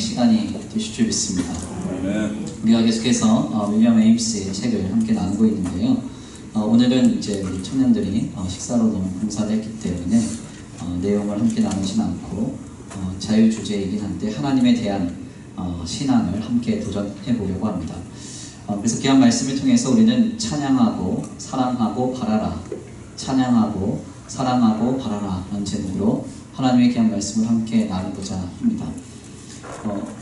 시간이 되실 줄 믿습니다. 아멘. 우리가 계속해서 윌리엄 에임스의 책을 함께 나누고 있는데요. 오늘은 이제 우리 청년들이 식사로 너무 봉사를 했기 때문에 내용을 함께 나누진 않고 자유 주제이긴 한데 하나님에 대한 신앙을 함께 도전해 보려고 합니다. 그래서 귀한 말씀을 통해서 우리는 찬양하고 사랑하고 바라라, 찬양하고 사랑하고 바라라 라는 제목으로 하나님의 귀한 말씀을 함께 나누고자 합니다.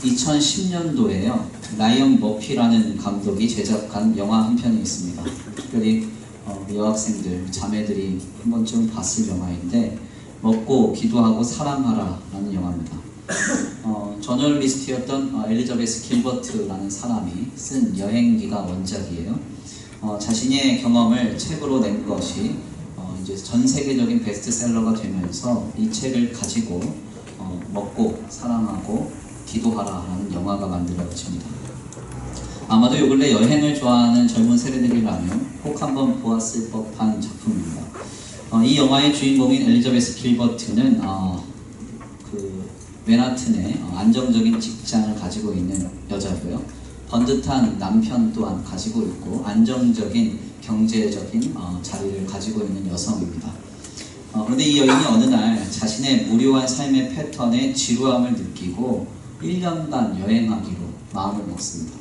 2010년도에요 라이언 머피라는 감독이 제작한 영화 한 편이 있습니다. 특별히 여학생들, 자매들이 한 번쯤 봤을 영화인데 먹고 기도하고 사랑하라 라는 영화입니다. 저널리스트였던 엘리자베스 길버트라는 사람이 쓴 여행기가 원작이에요. 자신의 경험을 책으로 낸 것이 이제 전 세계적인 베스트셀러가 되면서 이 책을 가지고 먹고 사랑하고 기도하라 라는 영화가 만들어집니다. 아마도 요 근래 여행을 좋아하는 젊은 세대들이라면 꼭 한번 보았을 법한 작품입니다. 이 영화의 주인공인 엘리자베스 길버트는 맨하튼에 안정적인 직장을 가지고 있는 여자고요. 번듯한 남편 또한 가지고 있고 안정적인 경제적인 자리를 가지고 있는 여성입니다. 그런데 이 여인이 어느 날 자신의 무료한 삶의 패턴에 지루함을 느끼고 1년간 여행하기로 마음을 먹습니다.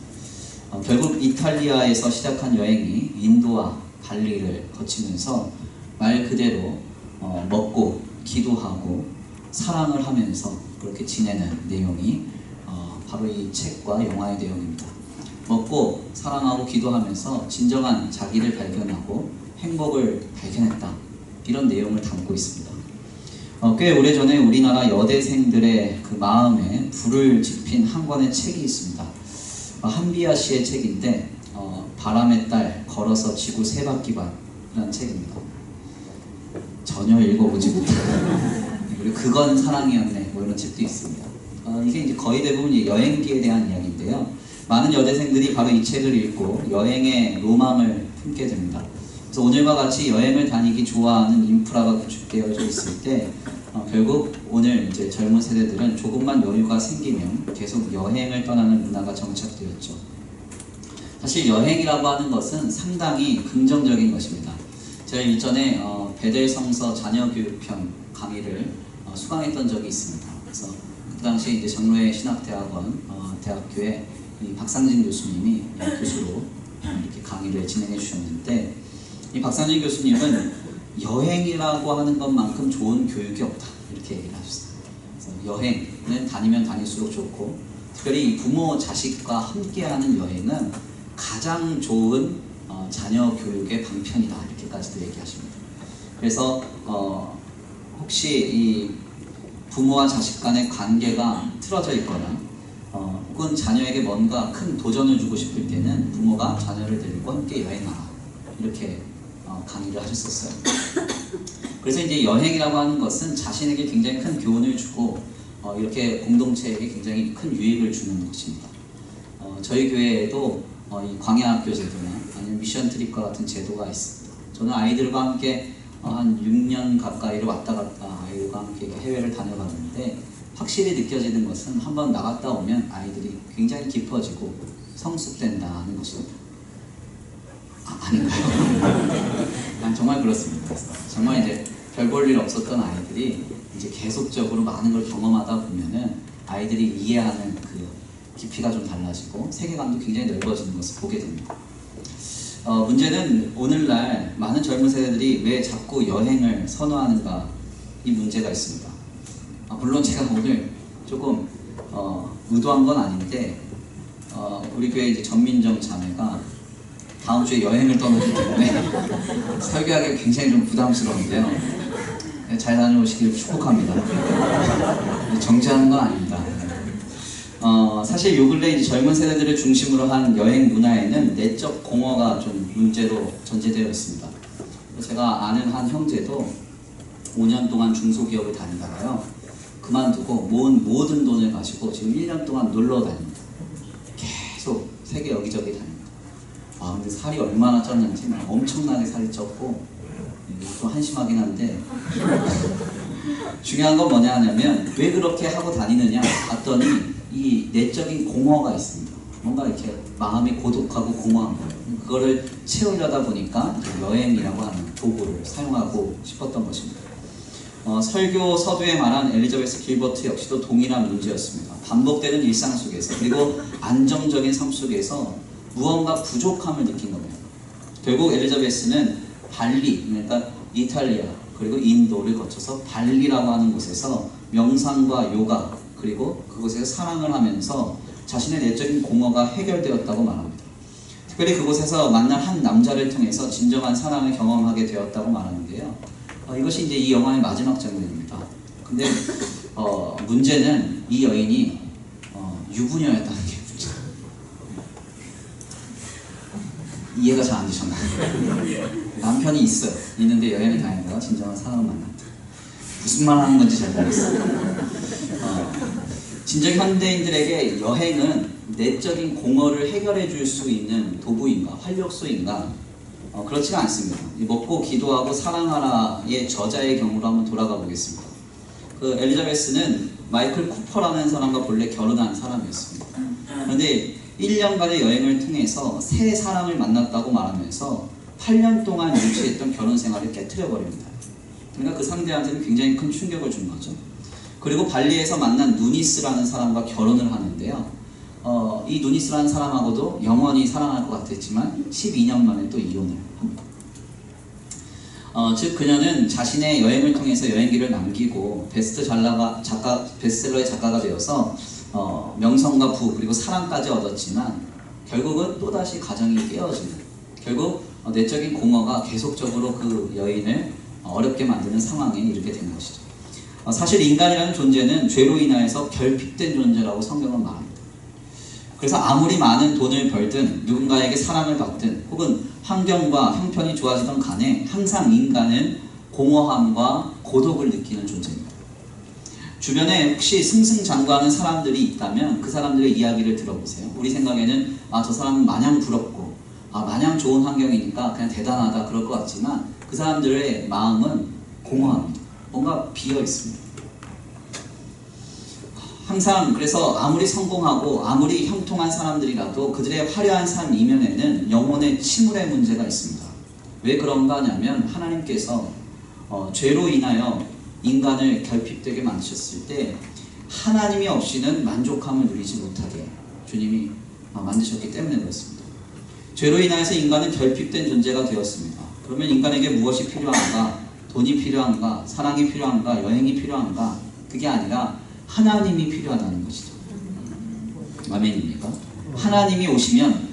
결국 이탈리아에서 시작한 여행이 인도와 발리를 거치면서 말 그대로 먹고 기도하고 사랑을 하면서 그렇게 지내는 내용이 바로 이 책과 영화의 내용입니다. 먹고 사랑하고 기도하면서 진정한 자기를 발견하고 행복을 발견했다, 이런 내용을 담고 있습니다. 꽤 오래전에 우리나라 여대생들의 그 마음에 불을 지핀 한 권의 책이 있습니다. 한비아 씨의 책인데 바람의 딸 걸어서 지구 세 바퀴반이라는 책입니다. 전혀 읽어보지 못한 그리고 그건 사랑이었네 뭐 이런 책도 있습니다. 이게 이제 거의 대부분 여행기에 대한 이야기인데요. 많은 여대생들이 바로 이 책을 읽고 여행의 로망을 품게 됩니다. 그래서 오늘과 같이 여행을 다니기 좋아하는 인프라가 구축되어져 있을 때 결국 오늘 이제 젊은 세대들은 조금만 여유가 생기면 계속 여행을 떠나는 문화가 정착되었죠. 사실 여행이라고 하는 것은 상당히 긍정적인 것입니다. 제가 일전에 베델성서 자녀교육편 강의를 수강했던 적이 있습니다. 그래서 그 당시 이제 정로의 신학대학원 대학교에 이 박상진 교수님이 교수로 이렇게 강의를 진행해 주셨는데, 이 박상진 교수님은 여행이라고 하는 것만큼 좋은 교육이 없다, 이렇게 얘기를 하셨어요. 그래서 여행은 다니면 다닐수록 좋고, 특별히 부모 자식과 함께하는 여행은 가장 좋은 자녀 교육의 방편이다, 이렇게까지도 얘기하십니다. 그래서 혹시 이 부모와 자식 간의 관계가 틀어져 있거나 혹은 자녀에게 뭔가 큰 도전을 주고 싶을 때는 부모가 자녀를 데리고 함께 여행하라, 이렇게 강의를 하셨었어요. 그래서 이제 여행이라고 하는 것은 자신에게 굉장히 큰 교훈을 주고 이렇게 공동체에게 굉장히 큰 유익을 주는 것입니다. 저희 교회에도 이 광야학교 제도나 아니면 미션 트립과 같은 제도가 있습니다. 저는 아이들과 함께 한 6년 가까이를 왔다 갔다 아이들과 함께 해외를 다녀봤는데, 확실히 느껴지는 것은 한번 나갔다 오면 아이들이 굉장히 깊어지고 성숙된다는 것입니다. 아닌가요? 정말 그렇습니다. 정말 이제 별 볼 일 없었던 아이들이 이제 계속적으로 많은 걸 경험하다 보면은 아이들이 이해하는 그 깊이가 좀 달라지고 세계관도 굉장히 넓어지는 것을 보게 됩니다. 문제는 오늘날 많은 젊은 세대들이 왜 자꾸 여행을 선호하는가, 이 문제가 있습니다. 물론 제가 오늘 조금 의도한 건 아닌데 우리 교회 이제 전민정 자매가 다음 주에 여행을 떠나기 때문에 설교하기가 굉장히 좀 부담스러운데요. 잘 다녀오시길 축복합니다. 정지하는 건 아닙니다. 사실 요 근래 이제 젊은 세대들을 중심으로 한 여행 문화에는 내적 공허가 좀 문제로 전제되어 있습니다. 제가 아는 한 형제도 5년 동안 중소기업을 다니다가요, 그만두고 모은 모든 돈을 가지고 지금 1년 동안 놀러 다닙니다. 계속 세계 여기저기 다닙니다. 근데 살이 얼마나 쪘는지 엄청나게 살이 쪘고, 좀 한심하긴 한데 중요한 건 뭐냐 하냐면 왜 그렇게 하고 다니느냐 봤더니 이 내적인 공허가 있습니다. 뭔가 이렇게 마음이 고독하고 공허한 거예요. 그거를 채우려다 보니까 여행이라고 하는 도구를 사용하고 싶었던 것입니다. 설교 서두에 말한 엘리자베스 길버트 역시도 동일한 문제였습니다. 반복되는 일상 속에서 그리고 안정적인 삶 속에서 무언가 부족함을 느낀 겁니다. 결국 엘리자베스는 발리, 그러니까 이탈리아 그리고 인도를 거쳐서 발리라고 하는 곳에서 명상과 요가 그리고 그곳에서 사랑을 하면서 자신의 내적인 공허가 해결되었다고 말합니다. 특별히 그곳에서 만난 한 남자를 통해서 진정한 사랑을 경험하게 되었다고 말하는데요. 이것이 이제 이 영화의 마지막 장면입니다. 근데 문제는 이 여인이 유부녀였다는 게 문제. 이해가 잘 안 되셨나요? 남편이 있어요. 있는데 여행을 다니다가 진정한 사랑을 만났다. 무슨 말 하는 건지 잘 모르겠어요. 진정 현대인들에게 여행은 내적인 공허를 해결해 줄 수 있는 도구인가, 활력소인가? 그렇지가 않습니다. 먹고 기도하고 사랑하라의 저자의 경우로 한번 돌아가 보겠습니다. 그 엘리자베스는 마이클 쿠퍼라는 사람과 본래 결혼한 사람이었습니다. 그런데 1년간의 여행을 통해서 새 사랑을 만났다고 말하면서 8년 동안 유지했던 결혼 생활을 깨트려 버립니다. 그러니까 그 상대한테는 굉장히 큰 충격을 준 거죠. 그리고 발리에서 만난 누니스라는 사람과 결혼을 하는데요. 이 누니스라는 사람하고도 영원히 사랑할 것 같았지만 12년 만에 또 이혼을 합니다. 즉 그녀는 자신의 여행을 통해서 여행기를 남기고 베스트셀러의 작가가 되어서 명성과 부 그리고 사랑까지 얻었지만 결국은 또다시 가정이 깨어지는, 결국 내적인 공허가 계속적으로 그 여인을 어렵게 만드는 상황에 이르게 되는 것이죠. 사실 인간이라는 존재는 죄로 인하여서 결핍된 존재라고 성경은 말합니다. 그래서 아무리 많은 돈을 벌든 누군가에게 사랑을 받든 혹은 환경과 형편이 좋아지던 간에 항상 인간은 공허함과 고독을 느끼는 존재입니다. 주변에 혹시 승승장구하는 사람들이 있다면 그 사람들의 이야기를 들어보세요. 우리 생각에는 저 사람은 마냥 부럽고 마냥 좋은 환경이니까 그냥 대단하다 그럴 것 같지만 그 사람들의 마음은 공허합니다. 뭔가 비어 있습니다. 항상 그래서 아무리 성공하고 아무리 형통한 사람들이라도 그들의 화려한 삶 이면에는 영혼의 침울의 문제가 있습니다. 왜 그런가 하냐면 하나님께서 죄로 인하여 인간을 결핍되게 만드셨을 때 하나님이 없이는 만족함을 누리지 못하게 주님이 만드셨기 때문에 그렇습니다. 죄로 인하여서 인간은 결핍된 존재가 되었습니다. 그러면 인간에게 무엇이 필요한가? 돈이 필요한가? 사랑이 필요한가? 여행이 필요한가? 그게 아니라 하나님이 필요하다는 것이죠. 아멘입니까? 하나님이 오시면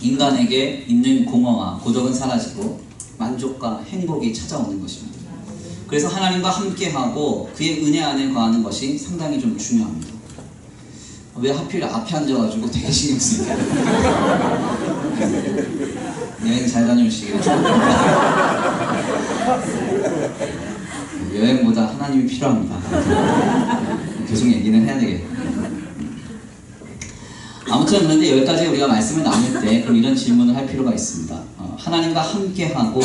인간에게 있는 공허와 고독은 사라지고 만족과 행복이 찾아오는 것입니다. 그래서 하나님과 함께하고 그의 은혜 안에 거하는 것이 상당히 좀 중요합니다. 왜 하필 앞에 앉아가지고 되게 신경 쓰이게 여행 잘 다녀오시길 여행보다 하나님이 필요합니다. 계속 얘기는 해야 되겠네요. 아무튼 그런데 여기까지 우리가 말씀을 나눌 때 그럼 이런 질문을 할 필요가 있습니다. 하나님과 함께하고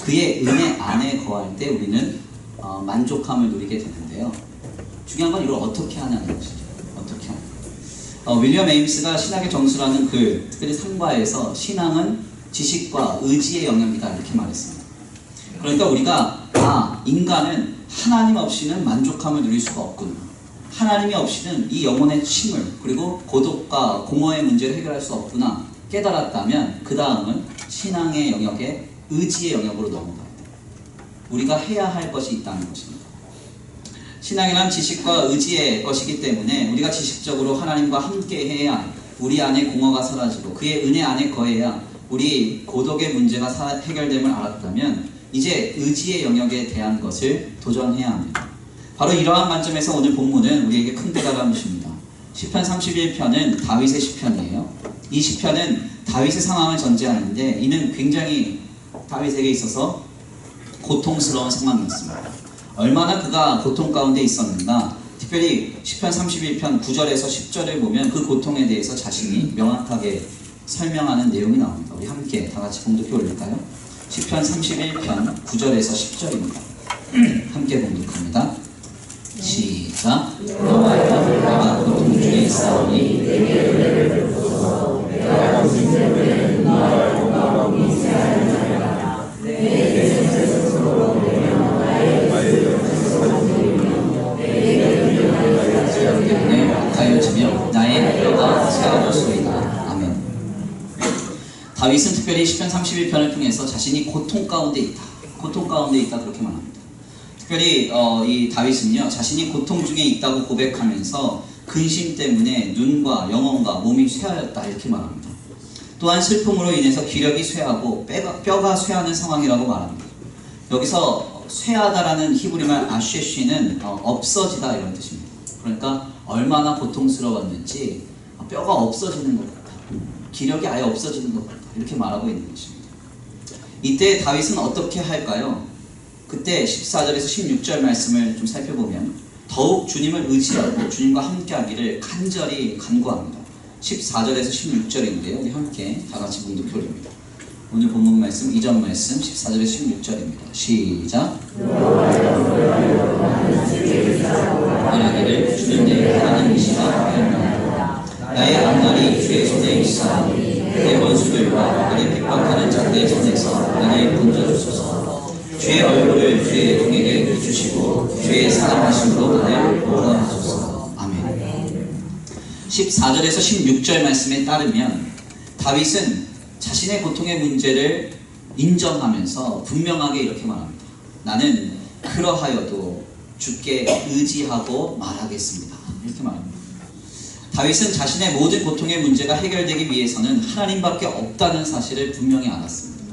그의 은혜 안에 거할 때 우리는 만족함을 누리게 되는데요. 중요한 건 이걸 어떻게 하냐는 것이죠. 어떻게 하냐. 윌리엄 에임스가 신학의 정수라는 글, 특별히 3과에서 신앙은 지식과 의지의 영역이다 이렇게 말했습니다. 그러니까 우리가 인간은 하나님 없이는 만족함을 누릴 수가 없구나. 하나님이 없이는 이 영혼의 침울 그리고 고독과 공허의 문제를 해결할 수 없구나 깨달았다면 그 다음은 신앙의 영역에 의지의 영역으로 넘어갑니다. 우리가 해야 할 것이 있다는 것입니다. 신앙이란 지식과 의지의 것이기 때문에 우리가 지식적으로 하나님과 함께 해야 우리 안에 공허가 사라지고 그의 은혜 안에 거해야 우리 고독의 문제가 해결됨을 알았다면 이제 의지의 영역에 대한 것을 도전해야 합니다. 바로 이러한 관점에서 오늘 본문은 우리에게 큰 깨달음을 줍니다. 시편 31편은 다윗의 시편이에요. 이 시편은 다윗의 상황을 전제하는데 이는 굉장히 다윗에게 있어서 고통스러운 상황이었습니다. 얼마나 그가 고통 가운데 있었는가. 특별히 시편 31편 9절에서 10절을 보면 그 고통에 대해서 자신이 명확하게 설명하는 내용이 나옵니다. 우리 함께 다 같이 봉독해 올릴까요? 시편 31편 9절에서 10절입니다. 함께 봉독합니다. 시작. 여호와여 내가 고통 나의 뼈가 세워졌소이다. 아멘. 다윗은 특별히 시편 31편을 통해서 자신이 고통 가운데 있다. 고통 가운데 있다 그렇게 말합니다. 특별히 이 다윗은요 자신이 고통 중에 있다고 고백하면서 근심 때문에 눈과 영혼과 몸이 쇠하였다 이렇게 말합니다. 또한 슬픔으로 인해서 기력이 쇠하고 뼈가 쇠하는 상황이라고 말합니다. 여기서 쇠하다라는 히브리말 아쉐쉬는 없어지다 이런 뜻입니다. 그러니까 얼마나 고통스러웠는지 뼈가 없어지는 것 같다. 기력이 아예 없어지는 것 같다. 이렇게 말하고 있는 것입니다. 이때 다윗은 어떻게 할까요? 그때 14절에서 16절 말씀을 좀 살펴보면 더욱 주님을 의지하고 주님과 함께하기를 간절히 간구합니다. 14절에서 16절인데요. 우리 함께 다같이 봉독해 올립니다. 오늘 본문 말씀 2절 말씀 14절에서 16절입니다. 시작. 말하기를 주는 내 하나님이시라 하였나이다. 나의 앞날이 주의 손에 있사오니 내 원수들과 나를 핍박하는 자들의 손에서 나를 건져주소서. 주의 얼굴을 주의 종에게 비추시고 주의 사랑하심으로 나를 보호하소서. 아멘. 14절에서 16절 말씀에 따르면 다윗은 자신의 고통의 문제를 인정하면서 분명하게 이렇게 말합니다. 나는 그러하여도 주께 의지하고 말하겠습니다. 이렇게 말합니다. 다윗은 자신의 모든 고통의 문제가 해결되기 위해서는 하나님밖에 없다는 사실을 분명히 알았습니다.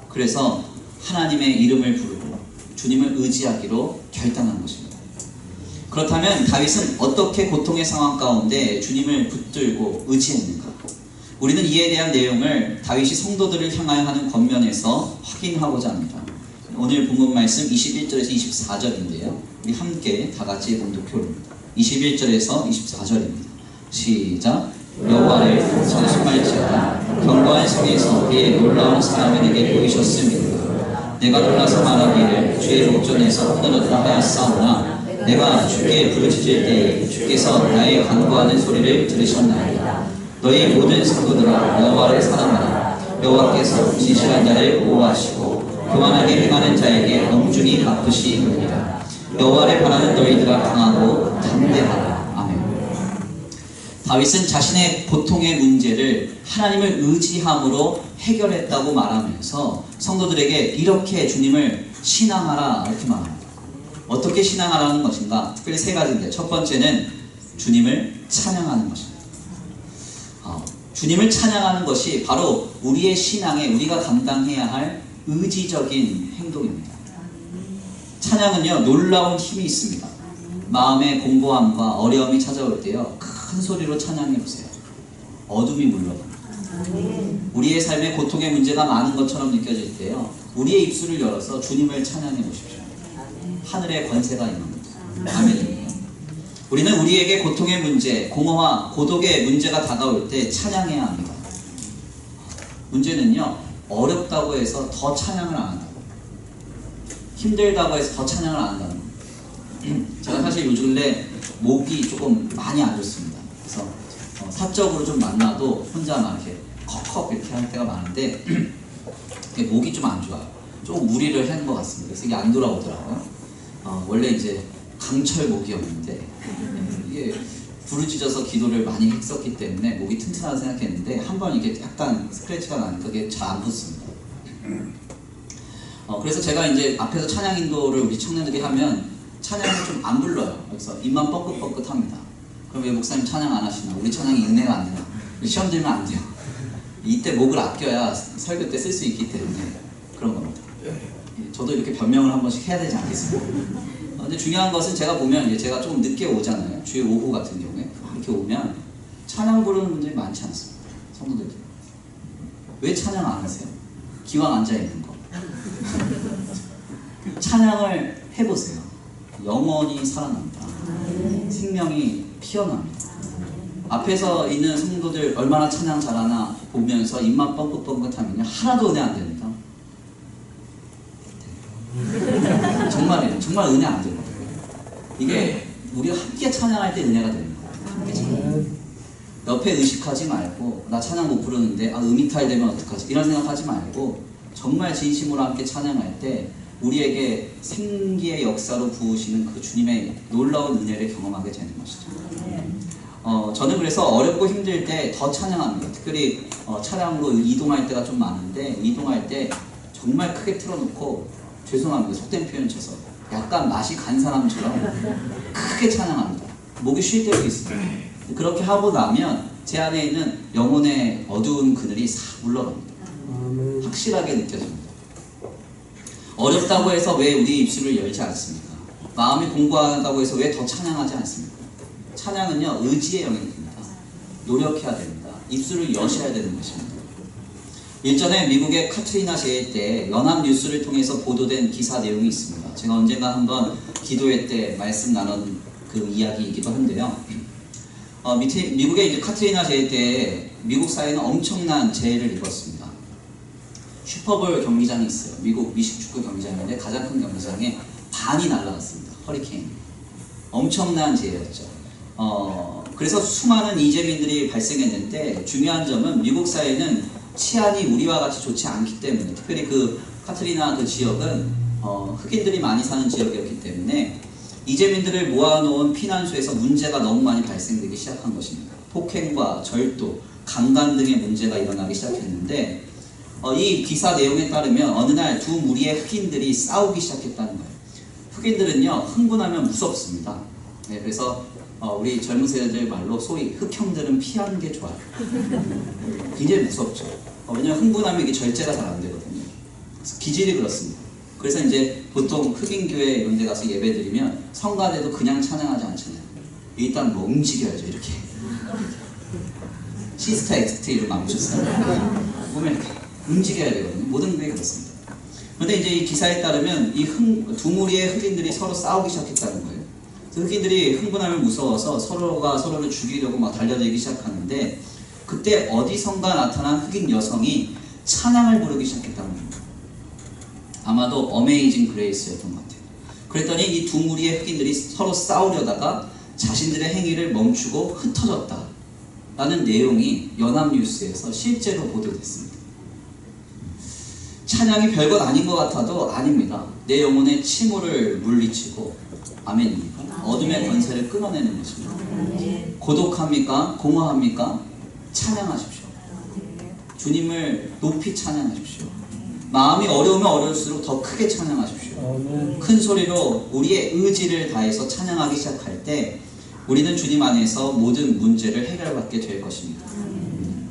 그래서 하나님의 이름을 부르고 주님을 의지하기로 결단한 것입니다. 그렇다면 다윗은 어떻게 고통의 상황 가운데 주님을 붙들고 의지했는가? 우리는 이에 대한 내용을 다윗이 성도들을 향하여 하는 권면에서 확인하고자 합니다. 오늘 본문 말씀 21절에서 24절인데요. 우리 함께 다같이 봉독해 올립니다. 21절에서 24절입니다. 시작. 여호와를 찬송할지어다. 견고한 성에서 그의 놀라운 사람이 내게 보이셨음이니라. 내가 놀라서 말하기를 주의 목전에서 끊어졌다 하였사오나 내가 주께 부르짖을 때에 주께서 나의 간구하는 소리를 들으셨나이다. 너희 모든 성도들아 여호와를 사랑하라. 여호와께서 진실한 자를 보호하시고 교만하게 행하는 자에게 엄중히 갚으시느니라. 여호와를 바라는 너희들아 강하고 담대하라. 아멘. 다윗은 자신의 고통의 문제를 하나님을 의지함으로 해결했다고 말하면서 성도들에게 이렇게 주님을 신앙하라 이렇게 말합니다. 어떻게 신앙하라는 것인가? 특별히 세 가지인데 첫 번째는 주님을 찬양하는 것입니다. 주님을 찬양하는 것이 바로 우리의 신앙에 우리가 감당해야 할 의지적인 행동입니다. 찬양은요 놀라운 힘이 있습니다. 마음의 공고함과 어려움이 찾아올 때요 큰 소리로 찬양해 보세요. 어둠이 물러갑니다. 우리의 삶에 고통의 문제가 많은 것처럼 느껴질 때요 우리의 입술을 열어서 주님을 찬양해 보십시오. 하늘의 권세가 임합니다. 아멘. 우리는 우리에게 고통의 문제, 공허와 고독의 문제가 다가올 때 찬양해야 합니다. 문제는요 어렵다고 해서 더 찬양을 안 한다고, 힘들다고 해서 더 찬양을 안 한다는 겁니다. 제가 사실 요즘 근래 목이 조금 많이 안 좋습니다. 그래서 사적으로 좀 만나도 혼자 막 이렇게 컥컥 이렇게 할 때가 많은데 목이 좀 안 좋아요. 조금 무리를 한 것 같습니다. 그래서 이게 안 돌아오더라고요. 원래 이제 강철 목이었는데 이게 부르짖어서 기도를 많이 했었기 때문에 목이 튼튼하다 생각했는데 한번 이게 약간 스크래치가 나니까 그게 잘 안 붙습니다. 그래서 제가 이제 앞에서 찬양 인도를 우리 청년들이 하면 찬양을 좀 안 불러요. 그래서 입만 뻥긋뻥긋 합니다. 그럼 왜 목사님 찬양 안 하시나? 우리 찬양이 은혜가 안 되나? 시험 들면 안 돼요. 이때 목을 아껴야 설교 때 쓸 수 있기 때문에 그런 겁니다. 저도 이렇게 변명을 한 번씩 해야 되지 않겠습니까? 근데 중요한 것은 제가 보면 이제 제가 조금 늦게 오잖아요. 주일 오후 같은 경우에 이렇게 오면 찬양 부르는 분들이 많지 않습니다. 성도들 왜 찬양 안 하세요? 기왕 앉아 있는 거 찬양을 해보세요. 영원히 살아납니다. 생명이 피어납니다. 앞에서 있는 성도들 얼마나 찬양 잘하나 보면서 입만 뻥긋뻥긋하면요 하나도 은혜 안 됩니다. 정말이에요. 정말 은혜 안 돼요. 이게 우리가 함께 찬양할 때 은혜가 되는 거예요. 함께 찬양. 옆에 의식하지 말고 나 찬양 못 부르는데 음이탈 되면 어떡하지? 이런 생각하지 말고 정말 진심으로 함께 찬양할 때 우리에게 생기의 역사로 부으시는 그 주님의 놀라운 은혜를 경험하게 되는 것이죠. 저는 그래서 어렵고 힘들 때 더 찬양합니다. 특별히 차량으로 이동할 때가 좀 많은데 이동할 때 정말 크게 틀어놓고 죄송합니다. 속된 표현 쳐서 약간 맛이 간 사람처럼 크게 찬양합니다. 목이 쉴 때도 있어요. 그렇게 하고 나면 제 안에 있는 영혼의 어두운 그늘이 싹 물러갑니다. 확실하게 느껴집니다. 어렵다고 해서 왜 우리 입술을 열지 않습니까? 마음이 공부하다고 해서 왜 더 찬양하지 않습니까? 찬양은요, 의지의 영역입니다. 노력해야 됩니다. 입술을 여셔야 되는 것입니다. 일전에 미국의 카트리나 재해 때 연합뉴스를 통해서 보도된 기사 내용이 있습니다. 제가 언젠가 한번 기도회 때 말씀 나눈 그 이야기이기도 한데요. 미국의 이제 카트리나 재해 때 미국 사회는 엄청난 재해를 입었습니다. 슈퍼볼 경기장이 있어요. 미국 미식축구 경기장인데 가장 큰 경기장에 반이 날아갔습니다. 허리케인. 엄청난 재해였죠. 그래서 수많은 이재민들이 발생했는데 중요한 점은 미국 사회는 치안이 우리와 같이 좋지 않기 때문에, 특별히 그 카트리나 그 지역은 흑인들이 많이 사는 지역이었기 때문에 이재민들을 모아놓은 피난소에서 문제가 너무 많이 발생되기 시작한 것입니다. 폭행과 절도, 강간 등의 문제가 일어나기 시작했는데 이 기사 내용에 따르면 어느 날 두 무리의 흑인들이 싸우기 시작했다는 거예요. 흑인들은요, 흥분하면 무섭습니다. 네, 그래서 우리 젊은 세대들 말로 소위 흑형들은 피하는 게 좋아요. 굉장히 무섭죠. 왜냐면 흥분하면 이게 절제가 잘 안 되거든요. 그래서 기질이 그렇습니다. 그래서 이제 보통 흑인 교회 이런 데 가서 예배 드리면 성가대도 그냥 찬양하지 않잖아요. 일단 뭐 움직여야죠, 이렇게. 시스타 엑스트 이름 안 보셨어요? 보면 이렇게 움직여야 되거든요. 모든 게 그렇습니다. 그런데 이제 이 기사에 따르면 이 두 무리의 흑인들이 서로 싸우기 시작했다는 거예요. 흑인들이 흥분하면 무서워서 서로가 서로를 죽이려고 막 달려들기 시작하는데 그때 어디선가 나타난 흑인 여성이 찬양을 부르기 시작했다는 겁니다. 아마도 어메이징 그레이스였던 것 같아요. 그랬더니 이 두 무리의 흑인들이 서로 싸우려다가 자신들의 행위를 멈추고 흩어졌다 라는 내용이 연합뉴스에서 실제로 보도됐습니다. 찬양이 별것 아닌 것 같아도 아닙니다. 내 영혼의 침울을 물리치고, 아멘입니까? 어둠의 권세를 끊어내는 것입니다. 고독합니까? 공허합니까? 찬양하십시오. 주님을 높이 찬양하십시오. 마음이 어려우면 어려울수록 더 크게 찬양하십시오. 큰 소리로 우리의 의지를 다해서 찬양하기 시작할 때 우리는 주님 안에서 모든 문제를 해결받게 될 것입니다.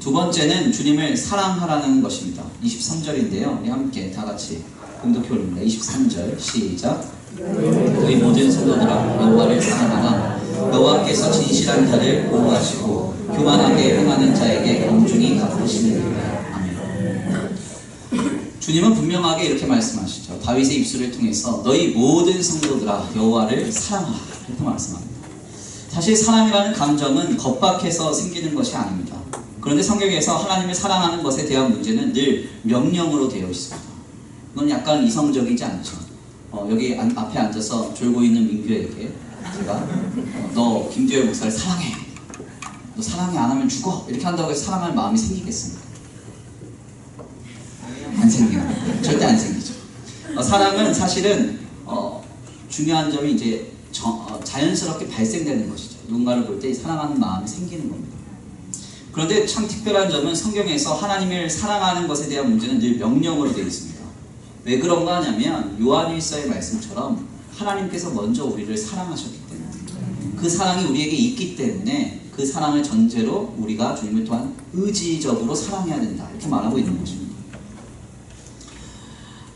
두 번째는 주님을 사랑하라는 것입니다. 23절인데요. 우리 함께 다 같이 공독해 올립니다. 23절 시작. 너희 모든 성도들아 여호와를 사랑하라. 여호와께서 진실한 자를 보호하시고 교만하게 행하는 자에게 엄중히 갚으시느니라. 아멘. 주님은 분명하게 이렇게 말씀하시죠. 다윗의 입술을 통해서 너희 모든 성도들아 여호와를 사랑하라 이렇게 말씀합니다. 사실 사랑이라는 감정은 겁박해서 생기는 것이 아닙니다. 그런데 성경에서 하나님을 사랑하는 것에 대한 문제는 늘 명령으로 되어 있습니다. 이건 약간 이성적이지 않죠. 여기 앞에 앉아서 졸고 있는 민규에게 제가 너 김두열 목사를 사랑해. 너 사랑해 안 하면 죽어. 이렇게 한다고 해서 사랑할 마음이 생기겠습니까? 안 생겨요. 절대 안 생기죠. 사랑은 사실은 중요한 점이 이제 자연스럽게 발생되는 것이죠. 누군가를 볼 때 사랑하는 마음이 생기는 겁니다. 그런데 참 특별한 점은 성경에서 하나님을 사랑하는 것에 대한 문제는 늘 명령으로 되어 있습니다. 왜 그런가 하냐면 요한일서의 말씀처럼 하나님께서 먼저 우리를 사랑하셨기 때문에, 그 사랑이 우리에게 있기 때문에 그 사랑을 전제로 우리가 주님을 또한 의지적으로 사랑해야 된다 이렇게 말하고 있는 것입니다.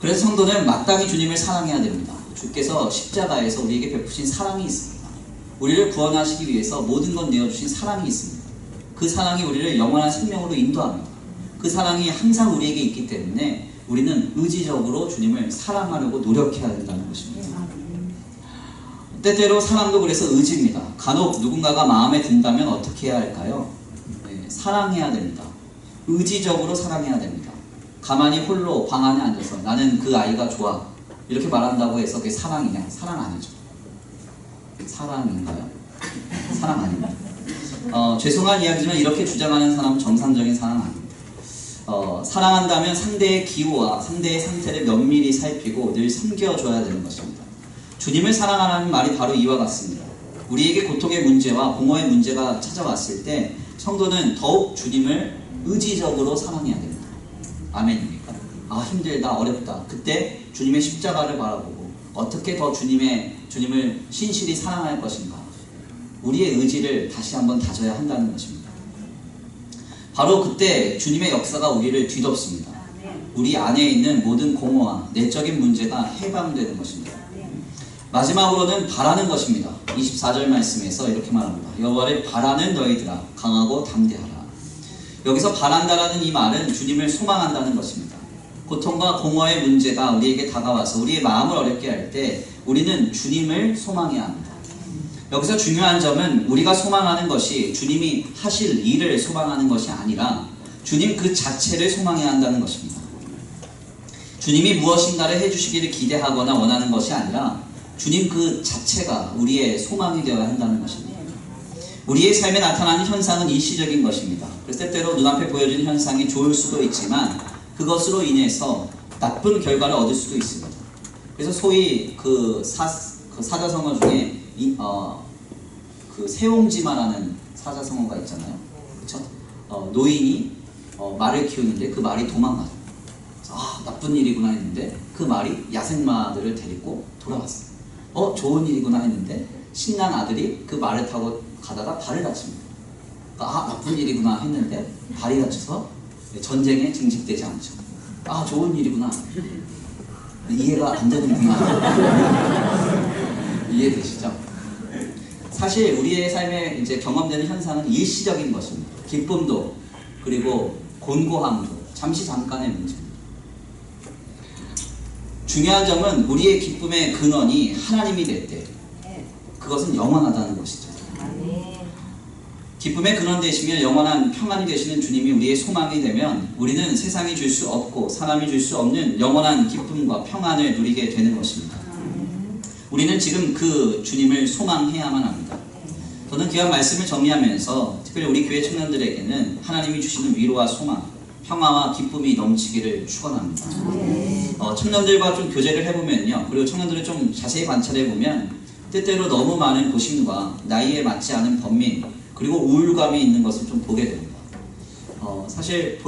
그래서 성도는 마땅히 주님을 사랑해야 됩니다. 주께서 십자가에서 우리에게 베푸신 사랑이 있습니다. 우리를 구원하시기 위해서 모든 것 내어주신 사랑이 있습니다. 그 사랑이 우리를 영원한 생명으로 인도합니다. 그 사랑이 항상 우리에게 있기 때문에 우리는 의지적으로 주님을 사랑하려고 노력해야 된다는 것입니다. 때때로 사랑도 그래서 의지입니다. 간혹 누군가가 마음에 든다면 어떻게 해야 할까요? 네, 사랑해야 됩니다. 의지적으로 사랑해야 됩니다. 가만히 홀로 방 안에 앉아서 나는 그 아이가 좋아 이렇게 말한다고 해서 그게 사랑이냐? 사랑 아니죠. 사랑인가요? 사랑 아닙니다. 죄송한 이야기지만 이렇게 주장하는 사람은 정상적인 사랑 아닙니다. 사랑한다면 상대의 기호와 상대의 상태를 면밀히 살피고 늘 섬겨줘야 되는 것입니다. 주님을 사랑하라는 말이 바로 이와 같습니다. 우리에게 고통의 문제와 공허의 문제가 찾아왔을 때 성도는 더욱 주님을 의지적으로 사랑해야 됩니다. 아멘입니까? 아, 힘들다, 어렵다. 그때 주님의 십자가를 바라보고 어떻게 더 주님을 신실히 사랑할 것인가, 우리의 의지를 다시 한번 다져야 한다는 것입니다. 바로 그때 주님의 역사가 우리를 뒤덮습니다. 우리 안에 있는 모든 공허와 내적인 문제가 해방되는 것입니다. 마지막으로는 바라는 것입니다. 24절 말씀에서 이렇게 말합니다. 여호와를 바라는 너희들아 강하고 담대하라. 여기서 바란다라는 이 말은 주님을 소망한다는 것입니다. 고통과 공허의 문제가 우리에게 다가와서 우리의 마음을 어렵게 할 때 우리는 주님을 소망해야 합니다. 여기서 중요한 점은 우리가 소망하는 것이 주님이 하실 일을 소망하는 것이 아니라 주님 그 자체를 소망해야 한다는 것입니다. 주님이 무엇인가를 해주시기를 기대하거나 원하는 것이 아니라 주님 그 자체가 우리의 소망이 되어야 한다는 것입니다. 우리의 삶에 나타나는 현상은 일시적인 것입니다. 그래서 때때로 눈앞에 보여지는 현상이 좋을 수도 있지만 그것으로 인해서 나쁜 결과를 얻을 수도 있습니다. 그래서 소위 그 사자성어 중에 그 세옹지마라는 사자성어가 있잖아요. 그렇죠? 노인이 말을 키우는데 그 말이 도망가죠. 아, 나쁜 일이구나 했는데 그 말이 야생마들을 데리고 돌아왔어요. 좋은 일이구나 했는데 신난 아들이 그 말을 타고 가다가 발을 다칩니다. 아, 나쁜 일이구나 했는데 발이 다쳐서 전쟁에 징집되지 않죠. 아, 좋은 일이구나. 이해가 안 되는구나. 이해되시죠? 사실 우리의 삶에 이제 경험되는 현상은 일시적인 것입니다. 기쁨도 그리고 곤고함도 잠시 잠깐의 문제입니다. 중요한 점은 우리의 기쁨의 근원이 하나님이 될 때 그것은 영원하다는 것이죠. 기쁨의 근원 되시며 영원한 평안이 되시는 주님이 우리의 소망이 되면 우리는 세상이 줄 수 없고 사람이 줄 수 없는 영원한 기쁨과 평안을 누리게 되는 것입니다. 우리는 지금 그 주님을 소망해야만 합니다. 저는 귀한 말씀을 정리하면서 특별히 우리 교회 청년들에게는 하나님이 주시는 위로와 소망, 평화와 기쁨이 넘치기를 축원합니다. 청년들과 좀 교제를 해보면요, 그리고 청년들을 좀 자세히 관찰해보면 때때로 너무 많은 고심과 나이에 맞지 않은 번민 그리고 우울감이 있는 것을 좀 보게 됩니다. 사실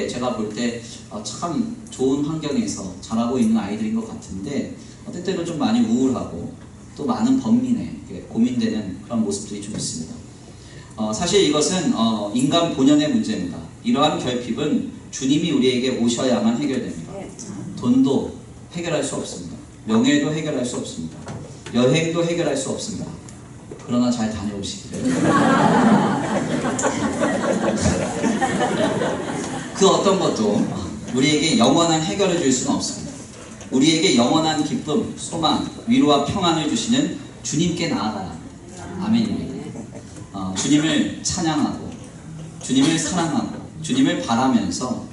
제가 볼 때 참 좋은 환경에서 자라고 있는 아이들인 것 같은데 때때로 좀 많이 우울하고 또 많은 번민에 고민되는 그런 모습들이 좀 있습니다. 사실 이것은 인간 본연의 문제입니다. 이러한 결핍은 주님이 우리에게 오셔야만 해결됩니다. 돈도 해결할 수 없습니다. 명예도 해결할 수 없습니다. 여행도 해결할 수 없습니다. 그러나 잘 다녀오시기를. 그 어떤 것도 우리에게 영원한 해결을 줄 수는 없습니다. 우리에게 영원한 기쁨, 소망, 위로와 평안을 주시는 주님께 나아가야 합니다. 아멘입니다. 주님을 찬양하고 주님을 사랑하고 주님을 바라면서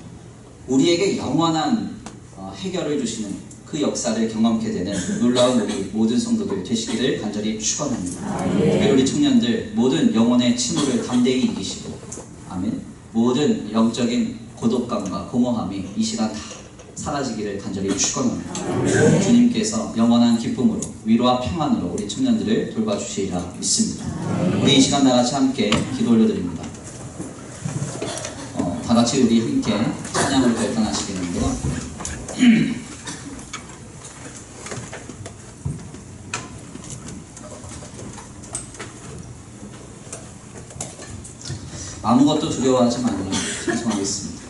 우리에게 영원한 해결을 주시는 그 역사를 경험하게 되는 놀라운 우리 모든 성도들 되시기를 간절히 축원합니다. 특별히 우리 청년들 모든 영혼의 침울을 담대히 이기시고 아멘. 모든 영적인 고독감과 공허함이 이 시간 다 사라지기를 간절히 축원합니다. 주님께서 영원한 기쁨으로 위로와 평안으로 우리 청년들을 돌봐주시리라 믿습니다. 우리 이 시간 다같이 함께 기도 올려드립니다. 다같이 우리 함께 찬양으로 결단하시겠는데요. 아무것도 두려워하지 말라 찬송하겠습니다.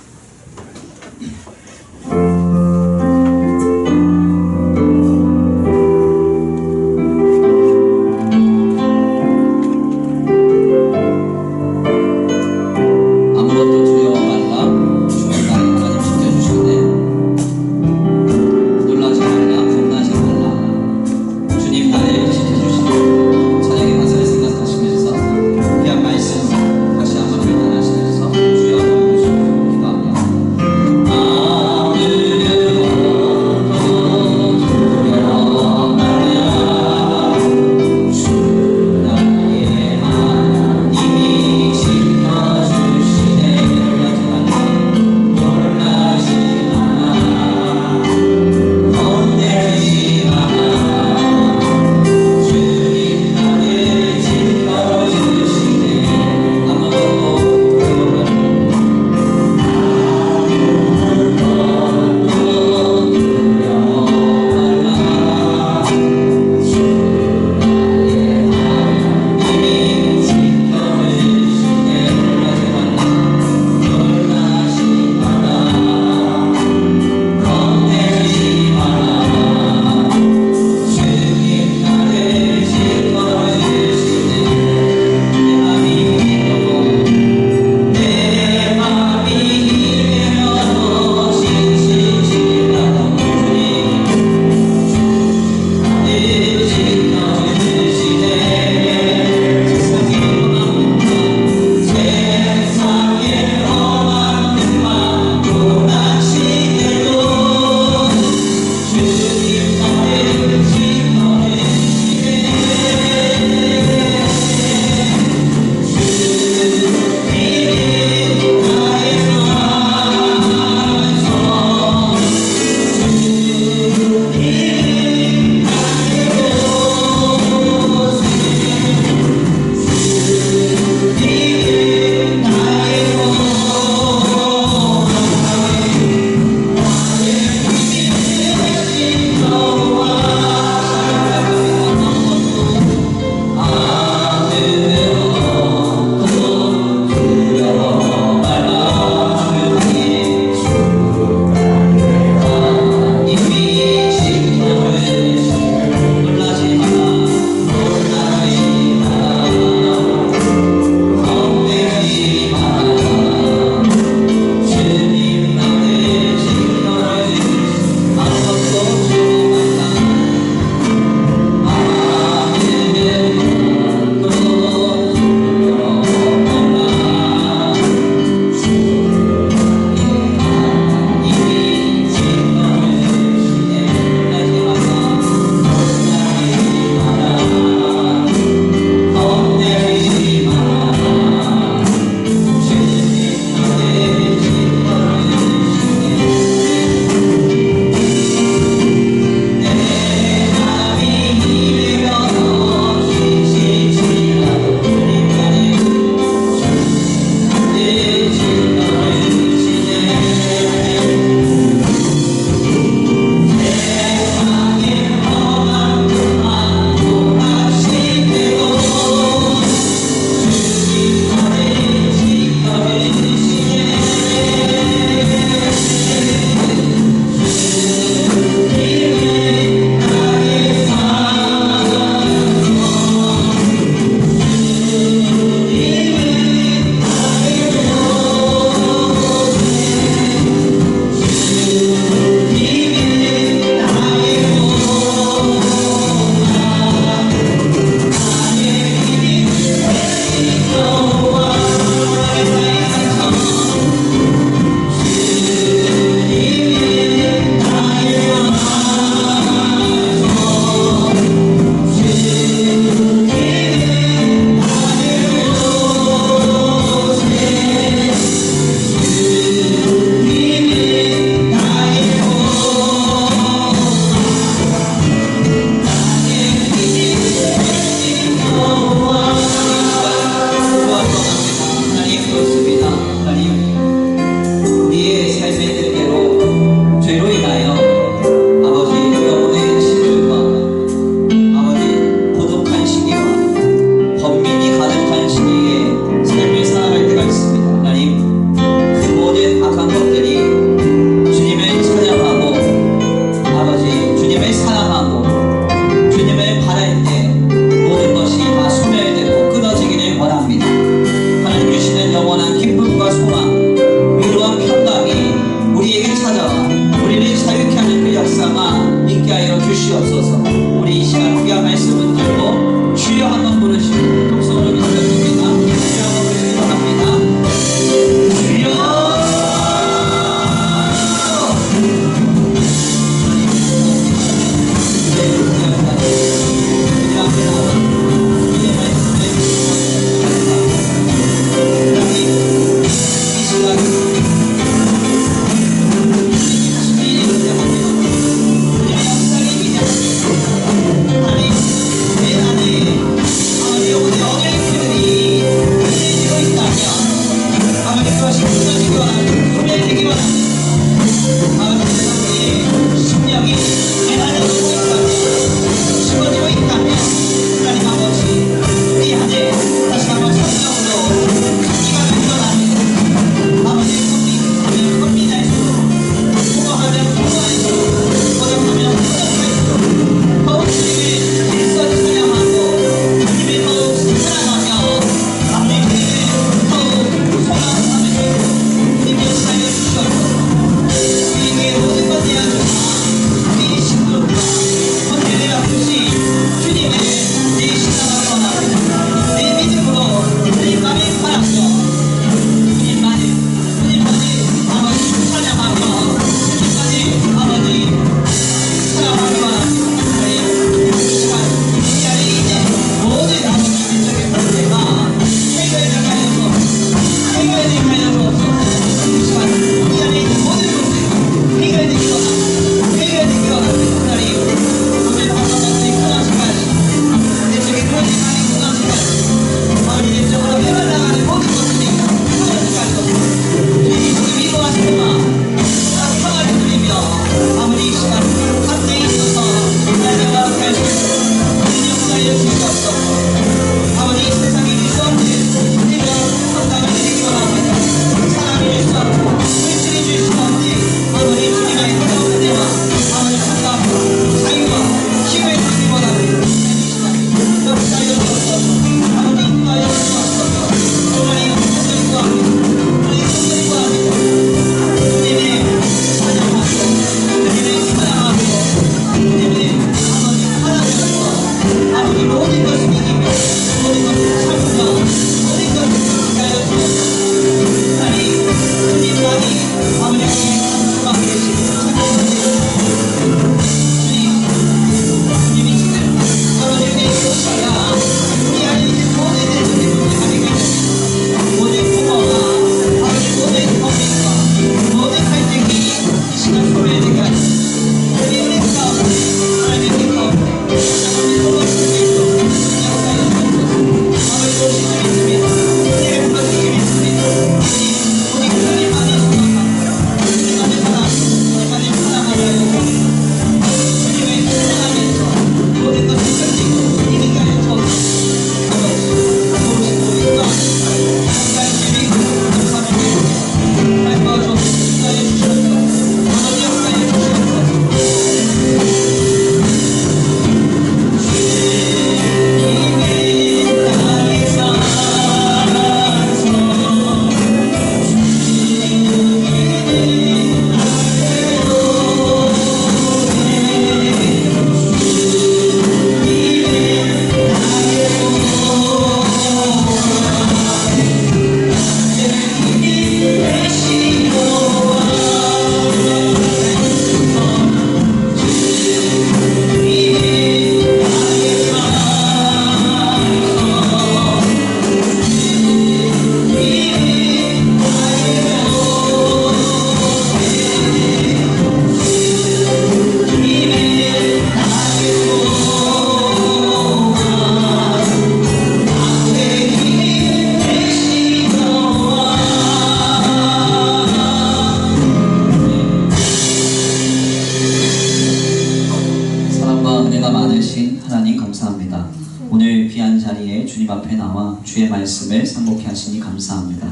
앞에 나와 주의 말씀을 상고케 하시니 감사합니다.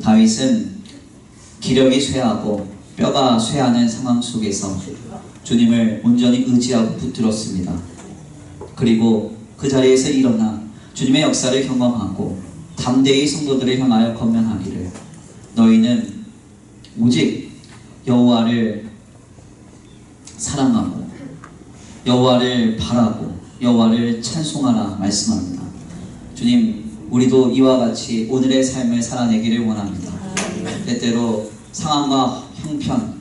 다윗은 기력이 쇠하고 뼈가 쇠하는 상황 속에서 주님을 온전히 의지하고 붙들었습니다. 그리고 그 자리에서 일어나 주님의 역사를 경험하고 담대히 성도들을 향하여 권면하기를 너희는 오직 여호와를 사랑하고 여호와를 바라고 여호와를 찬송하라 말씀합니다. 주님, 우리도 이와 같이 오늘의 삶을 살아내기를 원합니다. 때때로 상황과 형편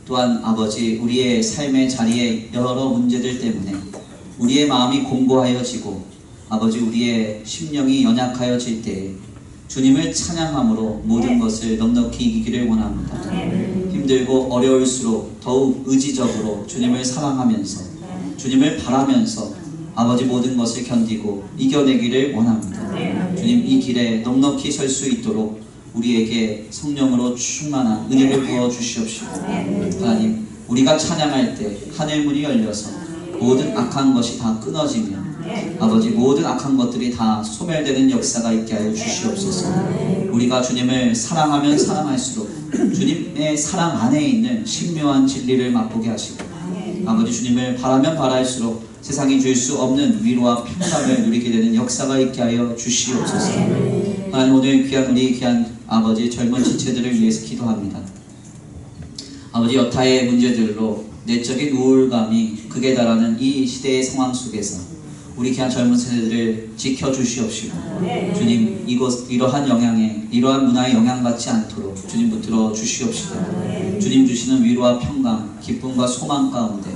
또한 아버지 우리의 삶의 자리에 여러 문제들 때문에 우리의 마음이 공고하여지고 아버지 우리의 심령이 연약하여질 때에 주님을 찬양함으로 모든 것을 넉넉히 이기기를 원합니다. 힘들고 어려울수록 더욱 의지적으로 주님을 사랑하면서 주님을 바라면서 아버지 모든 것을 견디고 이겨내기를 원합니다. 주님, 이 길에 넉넉히 설 수 있도록 우리에게 성령으로 충만한 은혜를 부어 주시옵시고, 하나님, 우리가 찬양할 때 하늘 문이 열려서 모든 악한 것이 다 끊어지며 아버지 모든 악한 것들이 다 소멸되는 역사가 있게 하여 주시옵소서. 우리가 주님을 사랑하면 사랑할수록 주님의 사랑 안에 있는 신묘한 진리를 맛보게 하시고, 아버지 주님을 바라면 바랄수록 세상이 줄 수 없는 위로와 평강을 누리게 되는 역사가 있게 하여 주시옵소서. 하나님, 오늘 우리 귀한 아버지 젊은 지체들을 위해서 기도합니다. 아버지, 여타의 문제들로 내적인 우울감이 극에 달하는 이 시대의 상황 속에서 우리 귀한 젊은 세대들을 지켜주시옵시고, 주님, 이러한 문화에 영향받지 않도록 주님 붙들어 주시옵시고, 주님 주시는 위로와 평강, 기쁨과 소망 가운데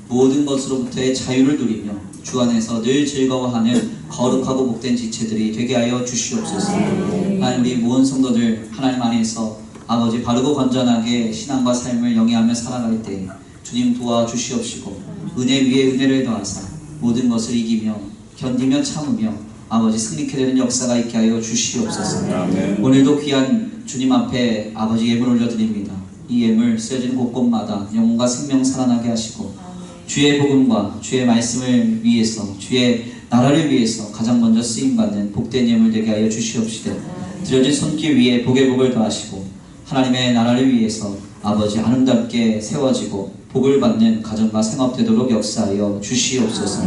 모든 것으로부터의 자유를 누리며 주 안에서 늘 즐거워하는 거룩하고 복된 지체들이 되게 하여 주시옵소서. 하나님, 우리 모든 성도들 하나님 안에서 아버지 바르고 건전하게 신앙과 삶을 영위하며 살아갈 때 주님 도와주시옵시고, 은혜 위에 은혜를 더하사 모든 것을 이기며 견디며 참으며 아버지 승리케 되는 역사가 있게 하여 주시옵소서. 오늘도 귀한 주님 앞에 아버지 예물 올려드립니다. 이 예물 쓰여지는 곳곳마다 영혼과 생명 살아나게 하시고, 주의 복음과 주의 말씀을 위해서, 주의 나라를 위해서 가장 먼저 쓰임받는 복된 예물 되게 하여 주시옵시되, 드려진 손길 위에 복의 복을 더하시고 하나님의 나라를 위해서 아버지 아름답게 세워지고 복을 받는 가정과 생업 되도록 역사하여 주시옵소서.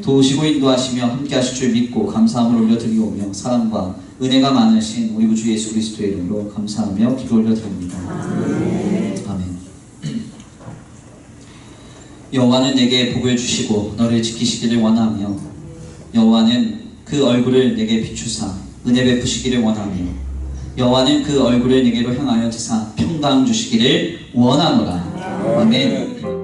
도우시고 인도하시며 함께 하실 줄 믿고 감사함을 올려드리오며 사랑과 은혜가 많으신 우리 구주 예수 그리스도의 이름으로 감사하며 기도 올려드립니다. 아멘. 여호와는 내게 복을 주시고 너를 지키시기를 원하며, 여호와는 그 얼굴을 내게 비추사 은혜 베푸시기를 원하며, 여호와는 그 얼굴을 내게로 향하여 드사 평강 주시기를 원하노라. 아멘.